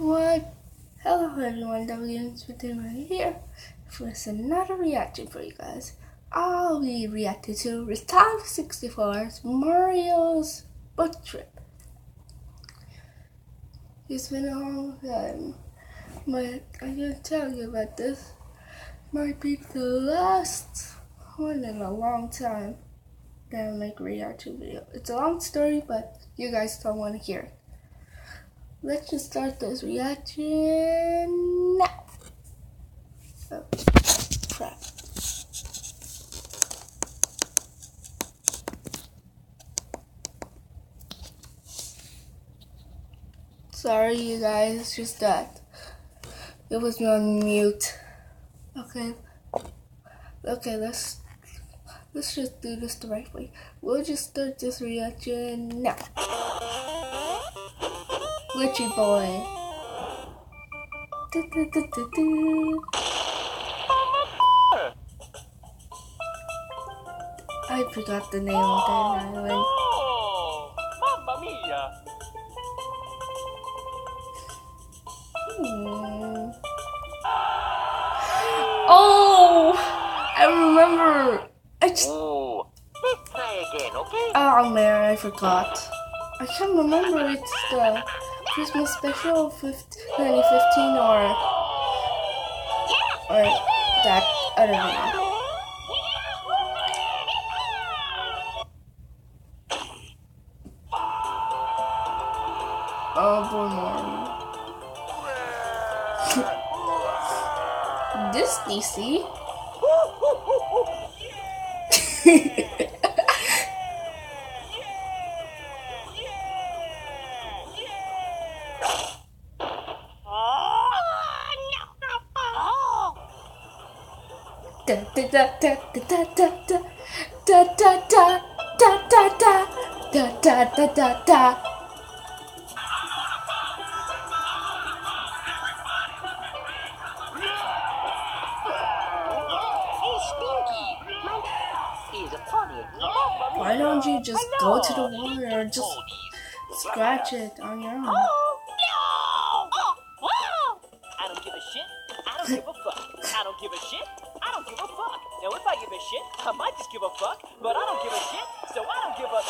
What? Hello everyone, WM's right here with another reaction for you guys. I'll be reacting to Retired 64's Mario's book trip. It's been a long time, but I can tell you that this might be the last one in a long time that I make a reaction video. It's a long story, but you guys don't want to hear it. Let's just start this reaction now. Oh, crap. Sorry, you guys, it's just that it was on mute. Okay, let's just do this the right way. We'll just start this reaction now. Witchy boy. I forgot the name of that island. Oh, mamma mia! Oh, I remember. Oh, let's try again, okay? Oh man, I forgot. I can't remember it's the Christmas special of 2015 or that other one. Oh, boy, Mario. This DC. Da da da da da da da da da da da da da da da da. Why don't you just go to the water or just scratch it on your own? I don't give a shit. I don't give a fuck. I don't give a shit. I don't give a fuck. Now if I give a shit, I might just give a fuck, but I don't give a shit, so I don't give a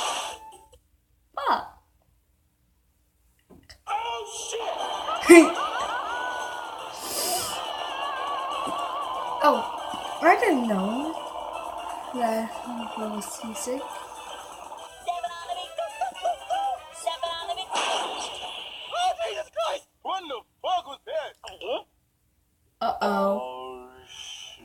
Fuck. Oh shit! Oh, I didn't know that I was seasick. Oh Jesus Christ! What the fuck was that? Uh-oh. Oh shit.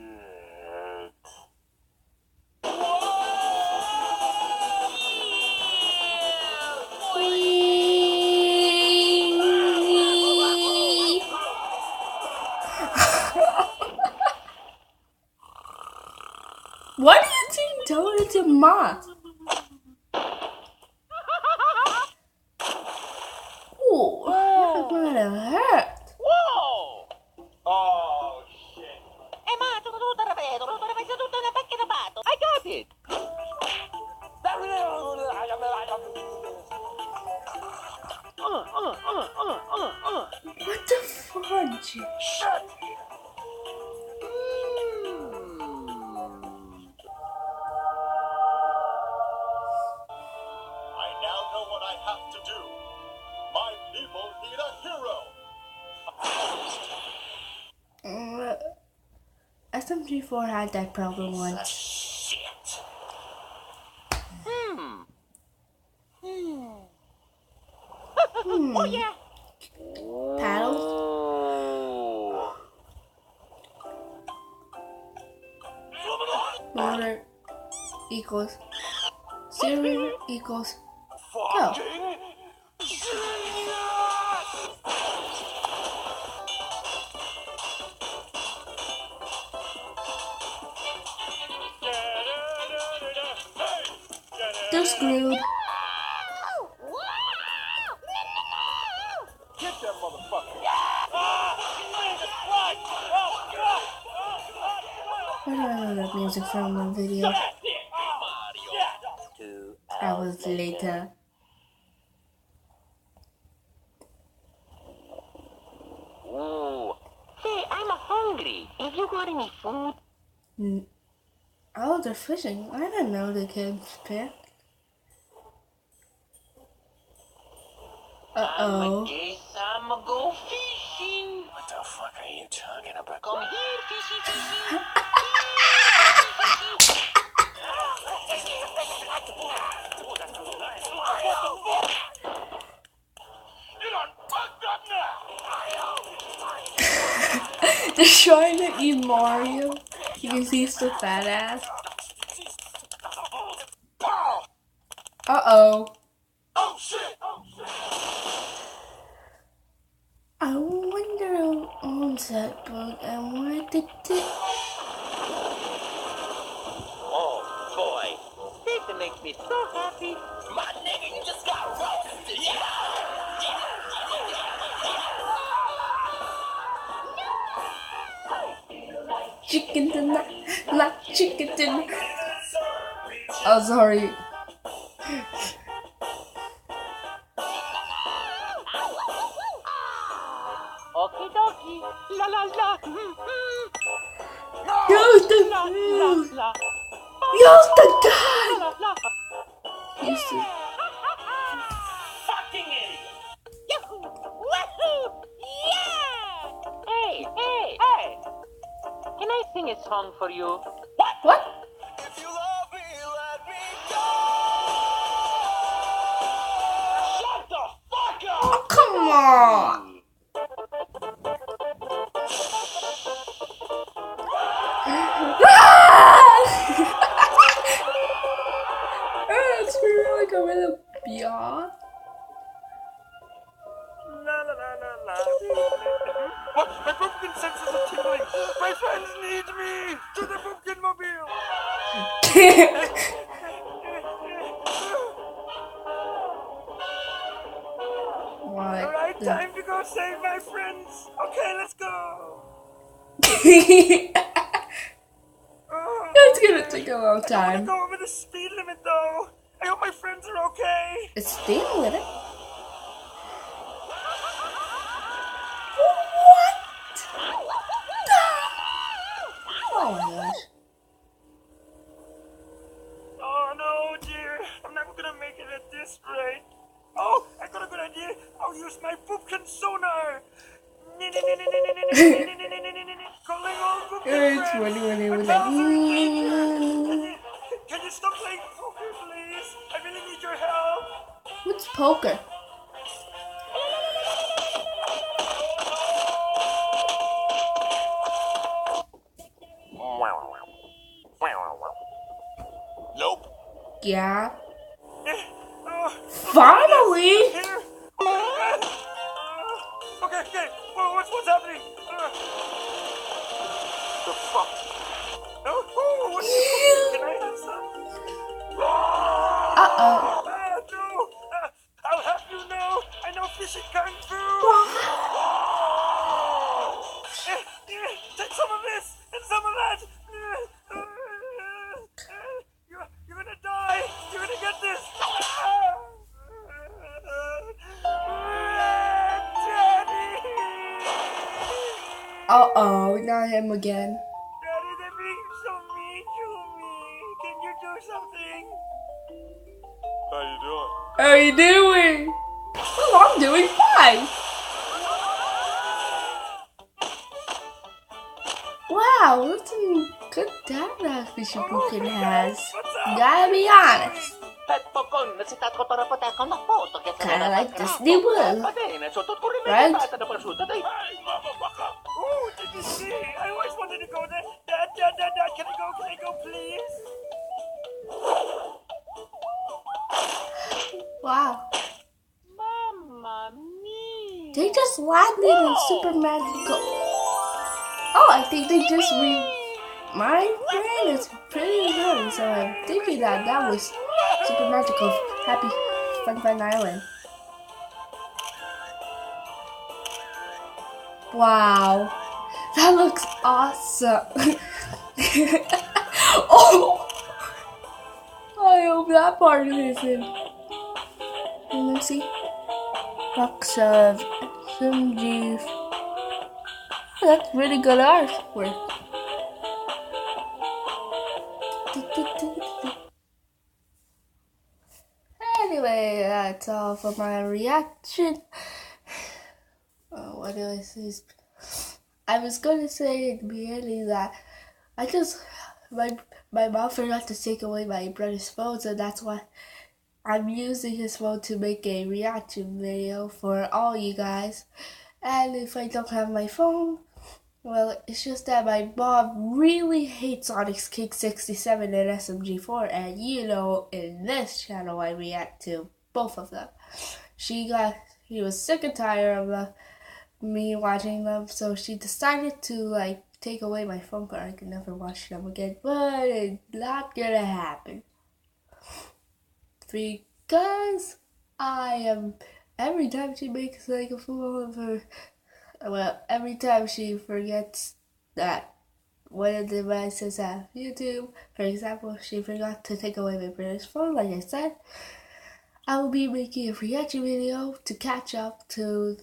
Why do you think Toad is a moth? Ooh, that might have hurt. Whoa! Oh shit. I got it! What the fudge? Shut! I now know what I have to do. My people need a hero. SMG4 had that problem once. Shit. Oh yeah. Paddles? Water equals 0 equals go. They're screwed. Get that motherfucker. Where do I know that music from the video? Hours later. hungry. Have you got any food? Oh, they're fishing. I didn't know they can spin. Uh-oh. I guess I'ma go fishing. What the fuck are you talking about? Come here, fishy, fishy. You done fucked up now. They're trying to eat Mario because he's the fat ass. Uh-oh. Oh shit! I wonder who owns that boat and why did it... Oh boy, that makes me so happy. My nigga, you just got roasted. Chicken tonight, like chicken tonight. Oh, sorry. Okie dokie, la la la. Use the food. Use the gun. Use the... Fucking idiot! Yahoo! Wahoo! Yeah! Hey, hey, hey! Can I sing a song for you? What? If you love me, let me go! Shut the fuck up! Oh, come on. It's really like a little beyond. La la la la la. What? My pumpkin senses are tingling. My friends need me to the pumpkin mobile. What? Alright, time to go save my friends. Okay, let's go. It's gonna take a long I time. go over the speed limit though. I hope my friends are okay. It's staying with it. Oh my gosh. Oh no, dear. I'm never gonna make it at this rate. Oh, I got a good idea. I'll use my pumpkin sonar. Calling all pumpkin It's friends. funny when they My were pals are in danger. like, Can you stop playing poker, please? I really need your help. what's poker? Nope. Yeah. Oh, Finally! here. Okay. Well, what's happening? The fuck? Oh, what are you cooking? Can I have some? Uh-oh. No! I'll have you know, I know fishing kung fu! Take some of this and some of that! You're gonna die! You're gonna get this! Daddy! Uh-oh, not him again. Daddy, they're being so mean to me! Can you do something? How you doing? How you doing? Oh, I'm doing fine. Wow, what some good data Fisher Pumpkin has. Gotta be honest. Kinda like Disney World. Right? Oh, did you see? I always wanted to go there. Dad, can I go, please? Wow. Mamma mia. They just landed in Super Magical. Oh, I think they just my brain is pretty good, so I'm thinking that was Super Magical Happy Fun Island. Wow, that looks awesome. Oh, I hope that part isn't. Let's see. Box of SMG4. That's really good artwork. Anyway, that's all for my reaction. What do I say? I was going to say at the beginning that my mom forgot to take away my brother's phone, so that's why I'm using his phone to make a reaction video for all you guys. And if I don't have my phone, well, it's just that my mom really hates Sonic's King 67 and SMG4, and you know, in this channel I react to both of them. She was sick and tired of me watching them, so she decided to take away my phone so I could never watch them again. But it's not gonna happen because every time she makes a fool of her. Well, every time she forgets that one of the devices have YouTube, for example, she forgot to take away my brother's phone, like I said, I will be making a reaction video to catch up to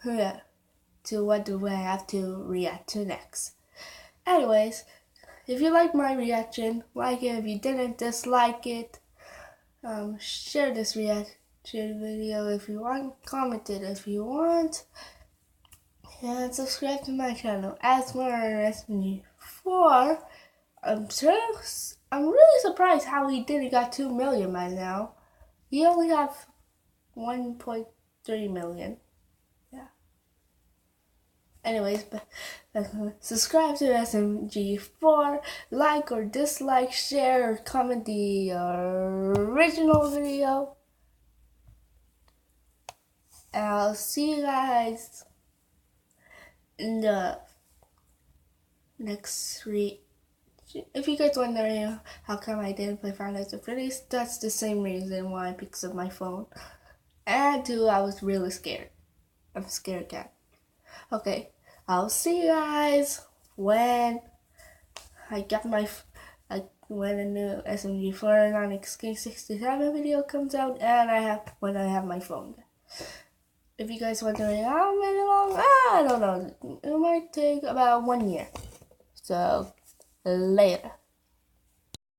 what do I have to react to next. Anyways, if you like my reaction, like it. If you didn't, dislike it. Share this reaction video if you want, comment it if you want. And subscribe to my channel. As for SMG4, I'm really surprised how he didn't got 2 million by now. He only have 1.3 million. Yeah. Anyways, subscribe to SMG4, like or dislike, share or comment the original video. And I'll see you guys in the next If you guys wondering how come I didn't play Five Nights at Freddy's, that's the same reason why I picked up my phone. And two, I was really scared. I'm a scared cat. Okay, I'll see you guys when I get when a new SMG4 and King67 video comes out, and when I have my phone. If you guys wondering how long, I don't know. It might take about 1 year. So, later.